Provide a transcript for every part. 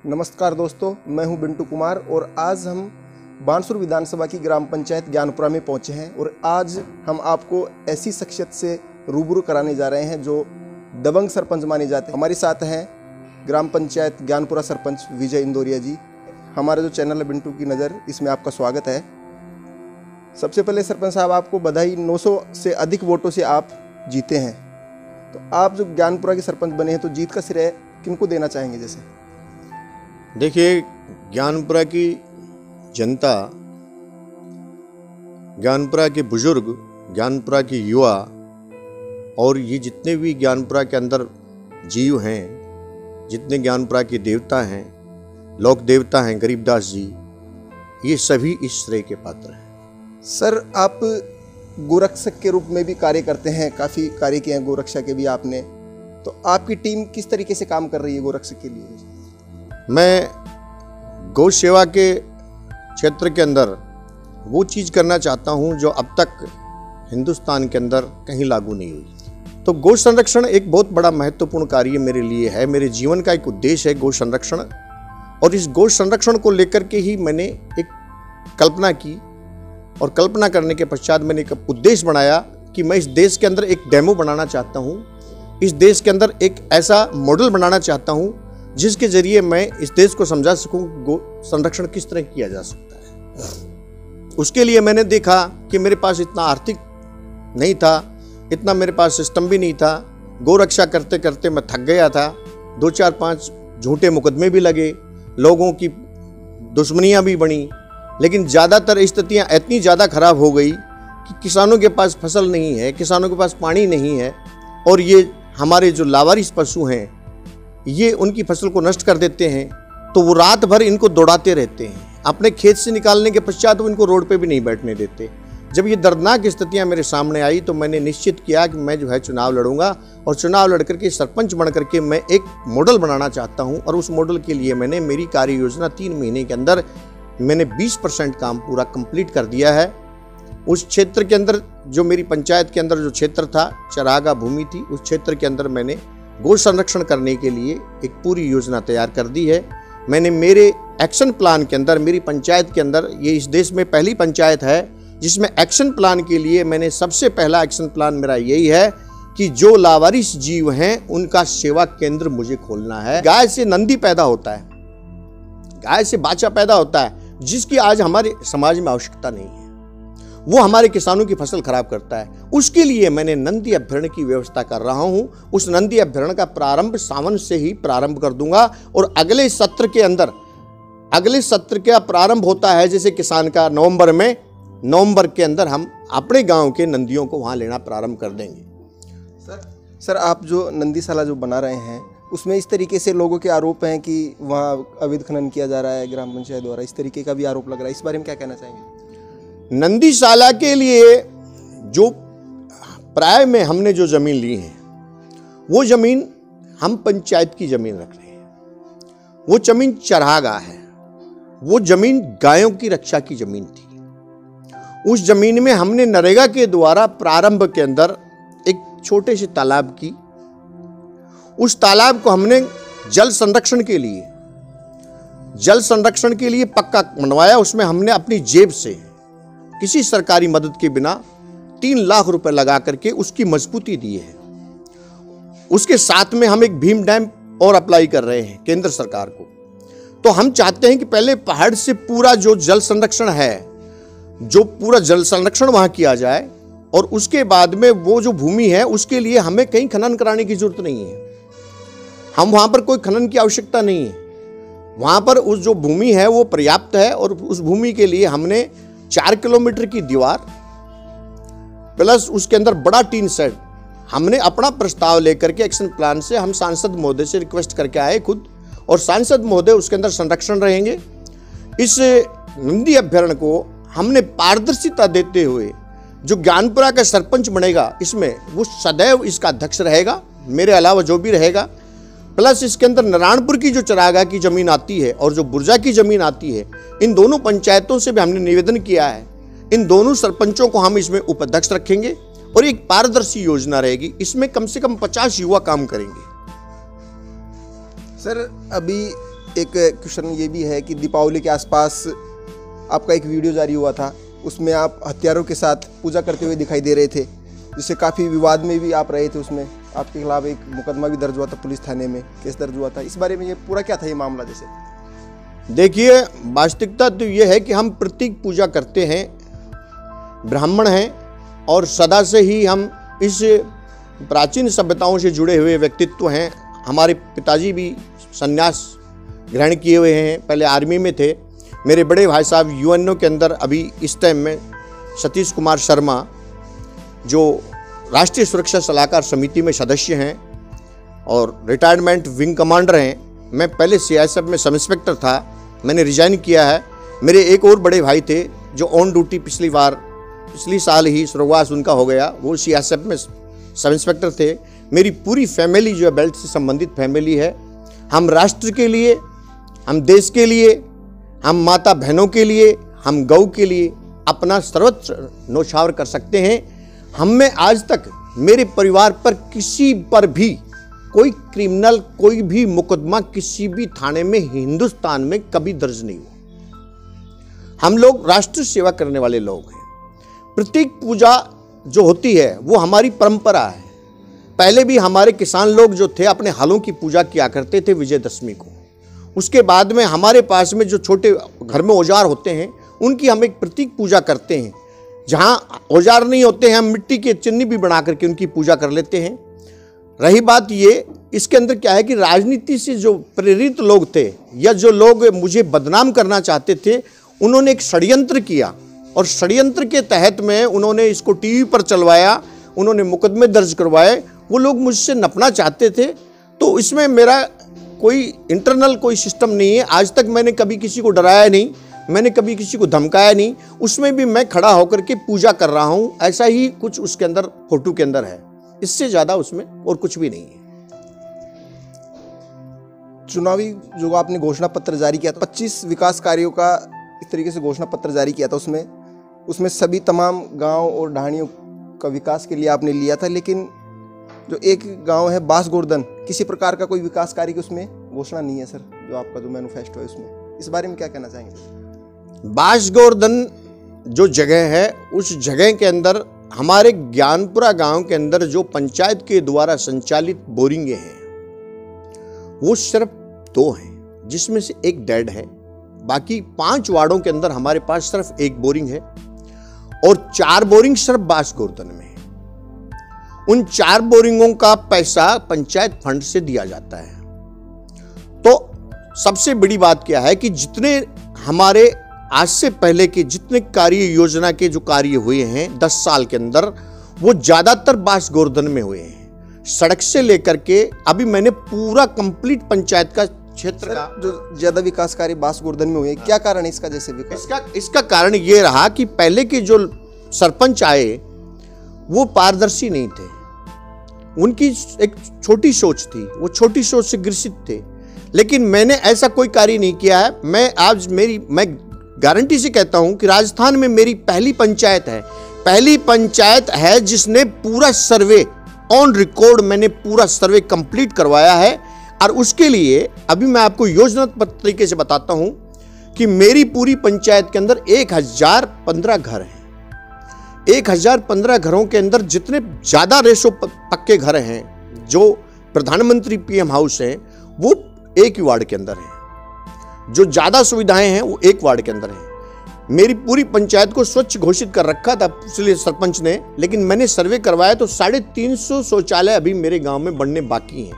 नमस्कार दोस्तों, मैं हूं बिंटू कुमार और आज हम बानसूर विधानसभा की ग्राम पंचायत ज्ञानपुरा में पहुंचे हैं और आज हम आपको ऐसी शख्सियत से रूबरू कराने जा रहे हैं जो दबंग सरपंच माने जाते हैं। हमारे साथ हैं ग्राम पंचायत ज्ञानपुरा सरपंच विजय इंदौरिया जी। हमारा जो चैनल है बिंटू की नज़र, इसमें आपका स्वागत है। सबसे पहले सरपंच साहब, आपको बधाई। 900 से अधिक वोटों से आप जीते हैं। तो आप जो ज्ञानपुरा के सरपंच बने हैं, तो जीत का श्रेय किनको देना चाहेंगे? जैसे देखिए, ज्ञानपुरा की जनता, ज्ञानपुरा के बुजुर्ग, ज्ञानपुरा के युवा और ये जितने भी ज्ञानपुरा के अंदर जीव हैं, जितने ज्ञानपुरा के देवता हैं, लोक देवता हैं गरीबदास जी, ये सभी इस श्रेय के पात्र हैं। सर, आप गोरक्षक के रूप में भी कार्य करते हैं, काफ़ी कार्य किए हैं गोरक्षा के भी आपने। तो आपकी टीम किस तरीके से काम कर रही है गोरक्षक के लिए? मैं गौ सेवा के क्षेत्र के अंदर वो चीज़ करना चाहता हूँ जो अब तक हिंदुस्तान के अंदर कहीं लागू नहीं हुई। तो गौ संरक्षण एक बहुत बड़ा महत्वपूर्ण कार्य मेरे लिए है। मेरे जीवन का एक उद्देश्य है गौ संरक्षण, और इस गौ संरक्षण को लेकर के ही मैंने एक कल्पना की, और कल्पना करने के पश्चात मैंने एक उद्देश्य बनाया कि मैं इस देश के अंदर एक डेमो बनाना चाहता हूँ। इस देश के अंदर एक ऐसा मॉडल बनाना चाहता हूँ जिसके जरिए मैं इस देश को समझा सकूं गौ संरक्षण किस तरह किया जा सकता है। उसके लिए मैंने देखा कि मेरे पास इतना आर्थिक नहीं था, इतना मेरे पास सिस्टम भी नहीं था। गौ रक्षा करते करते मैं थक गया था। 2-4-5 झूठे मुकदमे भी लगे, लोगों की दुश्मनियां भी बनी, लेकिन ज़्यादातर स्थितियाँ इतनी ज़्यादा खराब हो गई कि किसानों के पास फसल नहीं है, किसानों के पास पानी नहीं है, और ये हमारे जो लावारिस पशु हैं ये उनकी फसल को नष्ट कर देते हैं। तो वो रात भर इनको दौड़ाते रहते हैं, अपने खेत से निकालने के पश्चात वो इनको रोड पे भी नहीं बैठने देते। जब ये दर्दनाक स्थितियां मेरे सामने आई तो मैंने निश्चित किया कि मैं जो है चुनाव लड़ूंगा, और चुनाव लड़ करके सरपंच बन करके मैं एक मॉडल बनाना चाहता हूं। और उस मॉडल के लिए मैंने मेरी कार्य योजना 3 महीने के अंदर मैंने 20% काम पूरा कंप्लीट कर दिया है। उस क्षेत्र के अंदर, जो मेरी पंचायत के अंदर जो क्षेत्र था, चरागा भूमि थी, उस क्षेत्र के अंदर मैंने गौ संरक्षण करने के लिए एक पूरी योजना तैयार कर दी है। मैंने मेरे एक्शन प्लान के अंदर, मेरी पंचायत के अंदर, ये इस देश में पहली पंचायत है जिसमें एक्शन प्लान के लिए मैंने सबसे पहला एक्शन प्लान मेरा यही है कि जो लावारिस जीव हैं उनका सेवा केंद्र मुझे खोलना है। गाय से नंदी पैदा होता है, गाय से बाछा पैदा होता है, जिसकी आज हमारे समाज में आवश्यकता नहीं है। वो हमारे किसानों की फसल खराब करता है। उसके लिए मैंने नंदी अभ्यारण्य की व्यवस्था कर रहा हूं। उस नंदी अभ्यारण्य का प्रारंभ सावन से ही प्रारंभ कर दूंगा, और अगले सत्र के अंदर, अगले सत्र का प्रारंभ होता है जैसे किसान का नवंबर में, नवंबर के अंदर हम अपने गांव के नंदियों को वहां लेना प्रारंभ कर देंगे। सर, आप जो नंदीशाला जो बना रहे हैं उसमें इस तरीके से लोगों के आरोप हैं कि वहाँ अवैध खनन किया जा रहा है ग्राम पंचायत द्वारा, इस तरीके का भी आरोप लग रहा है। इस बारे में क्या कहना चाहेंगे? नंदीशाला के लिए जो प्राय में हमने जो जमीन ली है, वो जमीन हम पंचायत की जमीन रख रहे हैं। वो जमीन चरागाह है, वो जमीन गायों की रक्षा की जमीन थी। उस जमीन में हमने नरेगा के द्वारा प्रारंभ के अंदर एक छोटे से तालाब की, उस तालाब को हमने जल संरक्षण के लिए पक्का बनवाया। उसमें हमने अपनी जेब से, किसी सरकारी मदद के बिना 3 लाख रुपए लगा करके उसकी मजबूती दी है। उसके साथ में हम एक भीम डैम और अप्लाई कर रहे हैं केंद्र सरकार को। तो हम चाहते हैं कि पहले पहाड़ से पूरा जो जल संरक्षण है, जो पूरा जल संरक्षण वहां किया जाए, और उसके बाद में वो जो भूमि है उसके लिए हमें कहीं खनन कराने की जरूरत नहीं है। हम वहां पर कोई खनन की आवश्यकता नहीं है। वहां पर उस जो भूमि है वो पर्याप्त है, और उस भूमि के लिए हमने 4 किलोमीटर की दीवार प्लस उसके अंदर बड़ा टीन शेड, हमने अपना प्रस्ताव लेकर के एक्शन प्लान से हम सांसद महोदय से रिक्वेस्ट करके आए खुद, और सांसद महोदय उसके अंदर संरक्षण रहेंगे। इस नंदी अभ्यारण्य को हमने पारदर्शिता देते हुए, जो ज्ञानपुरा का सरपंच बनेगा इसमें, वो सदैव इसका अध्यक्ष रहेगा, मेरे अलावा जो भी रहेगा। प्लस इसके अंदर नारायणपुर की जो चरागाह की जमीन आती है और जो बुर्जा की जमीन आती है, इन दोनों पंचायतों से भी हमने निवेदन किया है, इन दोनों सरपंचों को हम इसमें उपाध्यक्ष रखेंगे, और एक पारदर्शी योजना रहेगी। इसमें कम से कम 50 युवा काम करेंगे। सर, अभी एक क्वेश्चन ये भी है कि दीपावली के आसपास आपका एक वीडियो जारी हुआ था, उसमें आप हथियारों के साथ पूजा करते हुए दिखाई दे रहे थे, जिससे काफ़ी विवाद में भी आप रहे थे। उसमें आपके खिलाफ एक मुकदमा भी दर्ज हुआ था, पुलिस थाने में केस दर्ज हुआ था। इस बारे में ये पूरा क्या था ये मामला? जैसे देखिए, वास्तविकता तो ये है कि हम प्रतीक पूजा करते हैं, ब्राह्मण हैं और सदा से ही हम इस प्राचीन सभ्यताओं से जुड़े हुए व्यक्तित्व हैं। हमारे पिताजी भी संन्यास ग्रहण किए हुए हैं, पहले आर्मी में थे। मेरे बड़े भाई साहब यूएनओ के अंदर अभी इस टाइम में सतीश कुमार शर्मा जो राष्ट्रीय सुरक्षा सलाहकार समिति में सदस्य हैं और रिटायरमेंट विंग कमांडर हैं। मैं पहले सीआईएसएफ में सब इंस्पेक्टर था, मैंने रिजाइन किया है। मेरे एक और बड़े भाई थे जो ऑन ड्यूटी पिछली साल ही स्वर्गवास उनका हो गया, वो सीआईएसएफ में सब इंस्पेक्टर थे। मेरी पूरी फैमिली जो है बेल्ट से संबंधित फैमिली है। हम राष्ट्र के लिए, हम देश के लिए, हम माता बहनों के लिए, हम गौ के लिए अपना सर्वोच्च न्यौछावर कर सकते हैं। हमें आज तक मेरे परिवार पर किसी पर भी कोई क्रिमिनल, कोई भी मुकदमा किसी भी थाने में हिंदुस्तान में कभी दर्ज नहीं हुआ। हम लोग राष्ट्र सेवा करने वाले लोग हैं। प्रतीक पूजा जो होती है वो हमारी परंपरा है। पहले भी हमारे किसान लोग जो थे अपने हलों की पूजा किया करते थे विजयदशमी को। उसके बाद में हमारे पास में जो छोटे घर में औजार होते हैं उनकी हम एक प्रतीक पूजा करते हैं। जहाँ औजार नहीं होते हैं हम मिट्टी के चिन्नी भी बना करके उनकी पूजा कर लेते हैं। रही बात ये, इसके अंदर क्या है कि राजनीति से जो प्रेरित लोग थे या जो लोग मुझे बदनाम करना चाहते थे, उन्होंने एक षड्यंत्र किया और षड्यंत्र के तहत में उन्होंने इसको टीवी पर चलवाया, उन्होंने मुकदमे दर्ज करवाए। वो लोग मुझसे नपना चाहते थे। तो इसमें मेरा कोई इंटरनल कोई सिस्टम नहीं है। आज तक मैंने कभी किसी को डराया नहीं, मैंने कभी किसी को धमकाया नहीं। उसमें भी मैं खड़ा होकर के पूजा कर रहा हूँ, ऐसा ही कुछ उसके अंदर फोटो के अंदर है। इससे ज़्यादा उसमें और कुछ भी नहीं है। चुनावी जो आपने घोषणा पत्र जारी किया था, 25 विकास कार्यों का इस तरीके से घोषणा पत्र जारी किया था, उसमें सभी तमाम गांव और ढाणियों का विकास के लिए आपने लिया था। लेकिन जो एक गांव है बांसगोर्दन, किसी प्रकार का कोई विकास कार्य की उसमें घोषणा नहीं है सर, जो आपका जो मैनिफेस्टो है उसमें। इस बारे में क्या कहना चाहेंगे? बांसगोर्दन जो जगह है, उस जगह के अंदर हमारे ज्ञानपुरा गांव के अंदर जो पंचायत के द्वारा संचालित बोरिंगें हैं वो सिर्फ 2 हैं, जिसमें से एक डेड है। बाकी 5 वार्डों के अंदर हमारे पास सिर्फ 1 बोरिंग है और 4 बोरिंग सिर्फ बांसगोर्दन में है। उन 4 बोरिंगों का पैसा पंचायत फंड से दिया जाता है। तो सबसे बड़ी बात क्या है कि जितने हमारे आज से पहले के जितने कार्य योजना के जो कार्य हुए हैं 10 साल के अंदर, वो ज्यादातर बांसगोर्दन में हुए हैं। सड़क से लेकर के अभी मैंने पूरा कंप्लीट पंचायत का क्षेत्र का जो ज्यादा विकास कार्य बांसगोर्दन में हुए, क्या कारण है इसका? जैसे विकास इसका कारण ये रहा कि पहले के जो सरपंच आए वो पारदर्शी नहीं थे। उनकी एक छोटी सोच थी, वो छोटी सोच से ग्रसित थे। लेकिन मैंने ऐसा कोई कार्य नहीं किया है। मैं गारंटी से कहता हूं कि राजस्थान में मेरी पहली पंचायत है जिसने पूरा सर्वे ऑन रिकॉर्ड, मैंने पूरा सर्वे कंप्लीट करवाया है। और उसके लिए अभी मैं आपको योजनाबद्ध तरीके से बताता हूं कि मेरी पूरी पंचायत के अंदर 1015 घर हैं। 1015 घरों के अंदर जितने ज्यादा रेशो पक्के घर हैं, जो प्रधानमंत्री पीएम हाउस हैं, वो एक ही वार्ड के अंदर है। जो ज्यादा सुविधाएं हैं वो एक वार्ड के अंदर है। मेरी पूरी पंचायत को स्वच्छ घोषित कर रखा था पिछले सरपंच ने, लेकिन मैंने सर्वे करवाया तो 350 शौचालय अभी मेरे गांव में बनने बाकी हैं।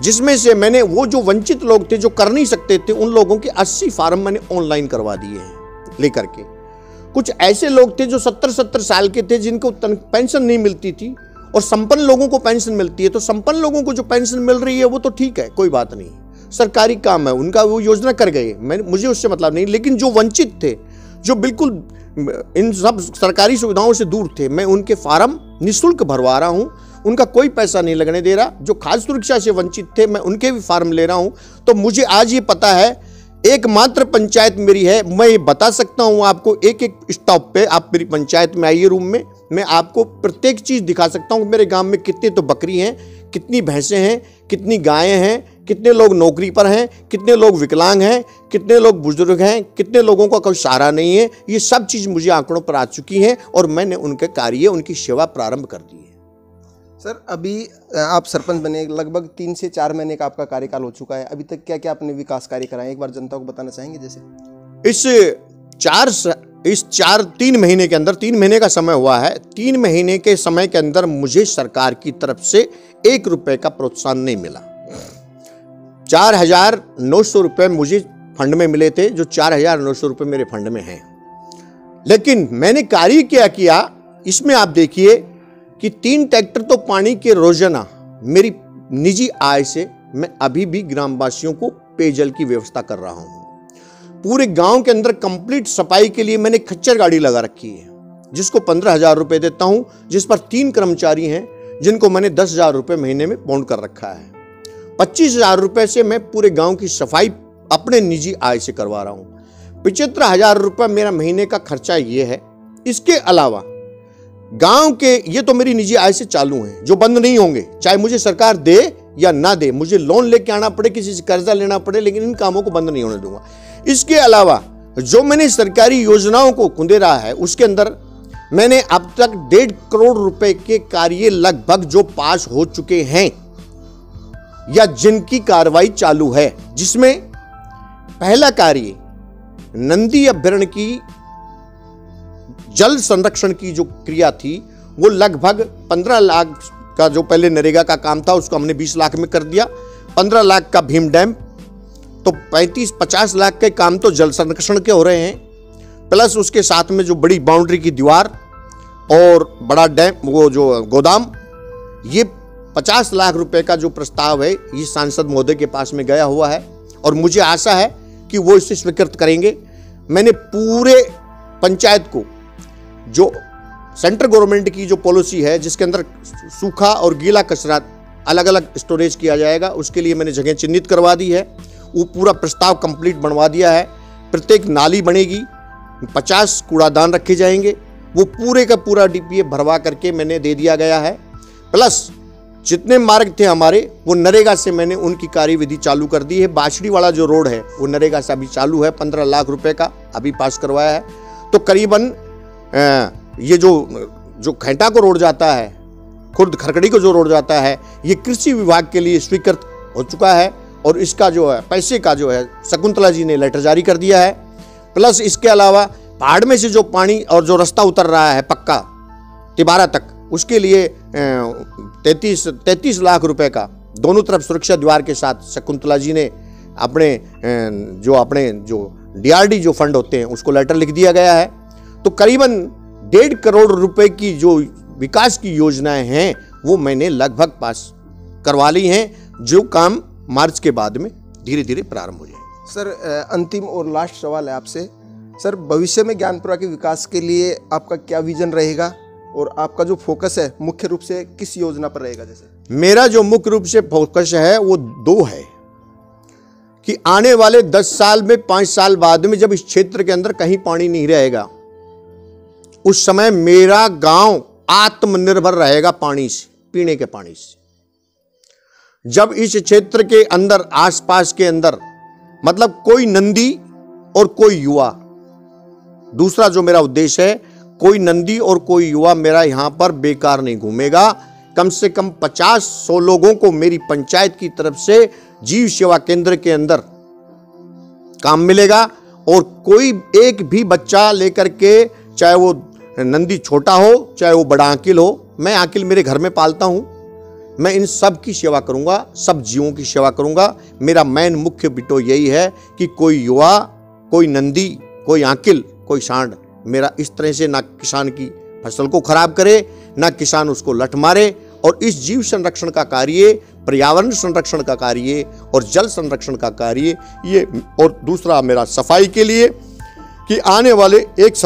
जिसमें से मैंने वो जो वंचित लोग थे, जो कर नहीं सकते थे, उन लोगों के 80 फार्म मैंने ऑनलाइन करवा दिए हैं लेकर के। कुछ ऐसे लोग थे जो 70 साल के थे, जिनको पेंशन नहीं मिलती थी, और संपन्न लोगों को पेंशन मिलती है। तो संपन्न लोगों को जो पेंशन मिल रही है वो तो ठीक है, कोई बात नहीं, सरकारी काम है उनका, वो योजना कर गए, मुझे उससे मतलब नहीं। लेकिन जो वंचित थे, जो बिल्कुल इन सब सरकारी सुविधाओं से दूर थे, मैं उनके फार्म निःशुल्क भरवा रहा हूं, उनका कोई पैसा नहीं लगने दे रहा। जो खाद्य सुरक्षा से वंचित थे, मैं उनके भी फार्म ले रहा हूं। तो मुझे आज ये पता है, एकमात्र पंचायत मेरी है, मैं ये बता सकता हूं आपको। एक स्टॉप पे आप मेरी पंचायत में आइए, रूम में, मैं आपको प्रत्येक चीज दिखा सकता हूं। मेरे गांव में कितनी तो बकरी हैं, कितनी भैंसें हैं, कितनी गायें हैं, कितने लोग नौकरी पर हैं, कितने लोग विकलांग हैं, कितने लोग बुजुर्ग हैं, कितने लोगों का कोई सहारा नहीं है। ये सब चीज़ मुझे आंकड़ों पर आ चुकी हैं और मैंने उनके कार्य, उनकी सेवा प्रारंभ कर दी है। सर, अभी आप सरपंच बने, लगभग 3 से 4 महीने का आपका कार्यकाल हो चुका है। अभी तक क्या क्या आपने विकास कार्य कराए, एक बार जनता को बताना चाहेंगे? जैसे इस 3 महीने के अंदर, 3 महीने का समय हुआ है, 3 महीने के समय के अंदर मुझे सरकार की तरफ से 1 रुपए का प्रोत्साहन नहीं मिला। 4,900 रुपए मुझे फंड में मिले थे, जो 4,900 रुपए मेरे फंड में हैं। लेकिन मैंने कार्य क्या किया, इसमें आप देखिए कि 3 ट्रैक्टर तो पानी के रोजाना मेरी निजी आय से मैं अभी भी ग्रामवासियों को पेयजल की व्यवस्था कर रहा हूं। पूरे गांव के अंदर कंप्लीट सफाई के लिए मैंने खच्चर गाड़ी लगा रखी है, जिसको 15,000 रुपए देता हूं, जिस पर 3 कर्मचारी हैं, जिनको मैंने 10,000 रुपए महीने में बॉन्ड कर रखा है। 25,000 रुपए से मैं पूरे गांव की सफाई अपने निजी आय से करवा रहा हूं। 75,000 रुपए मेरा महीने का खर्चा ये है। इसके अलावा गांव के, ये तो मेरी निजी आय से चालू हैं, जो बंद नहीं होंगे, चाहे मुझे सरकार दे या ना दे, मुझे लोन लेके आना पड़े, किसी से कर्जा लेना पड़े, लेकिन इन कामों को बंद नहीं होने दूंगा। इसके अलावा जो मैंने सरकारी योजनाओं को कुंदेरा है, उसके अंदर मैंने अब तक 1.5 करोड़ रुपए के कार्य लगभग जो पास हो चुके हैं या जिनकी कार्रवाई चालू है, जिसमें पहला कार्य नंदी अभ्यारण्य की जल संरक्षण की जो क्रिया थी, वो लगभग 15 लाख का जो पहले नरेगा का काम था, उसको हमने 20 लाख में कर दिया। 15 लाख का भीम डैम, तो 35-50 लाख के काम तो जल संरक्षण के हो रहे हैं, प्लस उसके साथ में जो बड़ी बाउंड्री की दीवार और बड़ा डैम, वो जो गोदाम, ये 50 लाख रुपए का जो प्रस्ताव है, ये सांसद महोदय के पास में गया हुआ है और मुझे आशा है कि वो इसे स्वीकृत करेंगे। मैंने पूरे पंचायत को, जो सेंट्रल गवर्नमेंट की जो पॉलिसी है, जिसके अंदर सूखा और गीला कचरा अलग अलग स्टोरेज किया जाएगा, उसके लिए मैंने जगह चिन्हित करवा दी है। वो पूरा प्रस्ताव कंप्लीट बनवा दिया है। प्रत्येक नाली बनेगी, 50 कूड़ादान रखे जाएंगे, वो पूरे का पूरा डीपीए भरवा करके मैंने दे दिया गया है। प्लस जितने मार्ग थे हमारे, वो नरेगा से मैंने उनकी कार्यविधि चालू कर दी है। बाछड़ी वाला जो रोड है, वो नरेगा से अभी चालू है, 15 लाख रुपए का अभी पास करवाया है। तो करीबन ये जो खैंटा को रोड जाता है, खुर्द खरकड़ी को जो रोड जाता है, ये कृषि विभाग के लिए स्वीकृत हो चुका है और इसका जो है पैसे का जो है शकुंतला जी ने लेटर जारी कर दिया है। प्लस इसके अलावा पहाड़ में से जो पानी और जो रास्ता उतर रहा है पक्का तिबारा तक, उसके लिए 33 लाख रुपए का दोनों तरफ सुरक्षा दीवार के साथ शकुंतला जी ने अपने जो DRD जो फंड होते हैं, उसको लेटर लिख दिया गया है। तो करीबन 1.5 करोड़ रुपए की जो विकास की योजनाएं हैं, वो मैंने लगभग पास करवा ली हैं, जो काम मार्च के बाद में धीरे धीरे प्रारंभ हो जाए। सर, अंतिम और लास्ट सवाल है आपसे। सर, भविष्य में ज्ञानपुरा के विकास के लिए आपका क्या विजन रहेगा और आपका जो फोकस है मुख्य रूप से किस योजना पर रहेगा? जैसे मेरा जो मुख्य रूप से फोकस है वो 2 है कि आने वाले 10 साल में, 5 साल बाद में, जब इस क्षेत्र के अंदर कहीं पानी नहीं रहेगा, उस समय मेरा गांव आत्मनिर्भर रहेगा पानी से, पीने के पानी से। जब इस क्षेत्र के अंदर, आसपास के अंदर, मतलब कोई नंदी और कोई युवा, दूसरा जो मेरा उद्देश्य है, कोई नंदी और कोई युवा मेरा यहां पर बेकार नहीं घूमेगा। कम से कम 50-100 लोगों को मेरी पंचायत की तरफ से जीव सेवा केंद्र के अंदर काम मिलेगा और कोई एक भी बच्चा लेकर के, चाहे वो नंदी छोटा हो चाहे वो बड़ा आकिल हो, मैं आकिल मेरे घर में पालता हूं, मैं इन सब की सेवा करूंगा, सब जीवों की सेवा करूंगा। मेरा मेन मुख्य बिटो यही है कि कोई युवा, कोई नंदी, कोई आकिल, कोई सांड मेरा इस तरह से ना किसान की फसल को खराब करे, ना किसान उसको लठ मारे, और इस जीव संरक्षण का कार्य, पर्यावरण संरक्षण का कार्य और जल संरक्षण का कार्य ये, और दूसरा मेरा सफाई के लिए कि आने वाले 1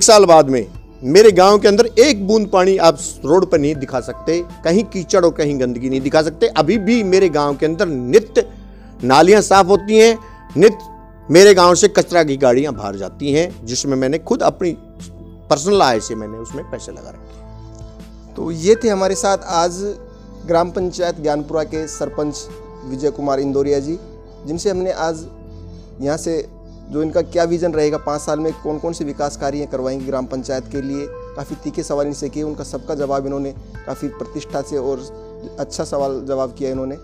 साल बाद में मेरे गांव के अंदर एक बूंद पानी आप रोड पर नहीं दिखा सकते, कहीं कीचड़ और कहीं गंदगी नहीं दिखा सकते। अभी भी मेरे गांव के अंदर नित्य नालियां साफ होती हैं, नित्य मेरे गांव से कचरा की गाड़ियां बाहर जाती हैं, जिसमें मैंने खुद अपनी पर्सनल आय से मैंने उसमें पैसे लगा रखे। तो ये थे हमारे साथ आज ग्राम पंचायत ज्ञानपुरा के सरपंच विजय कुमार इंदौरिया जी, जिनसे हमने आज यहाँ से जो इनका क्या विज़न रहेगा 5 साल में कौन कौन से विकास कार्य करवाएंगे ग्राम पंचायत के लिए, काफ़ी तीखे सवाल इनसे किए। उनका सबका जवाब इन्होंने काफ़ी प्रतिष्ठा से और अच्छा सवाल जवाब किया इन्होंने।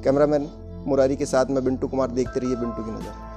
कैमरामैन मुरारी के साथ मैं बिंटू कुमार, देखते रहिए बिंटू की नज़र।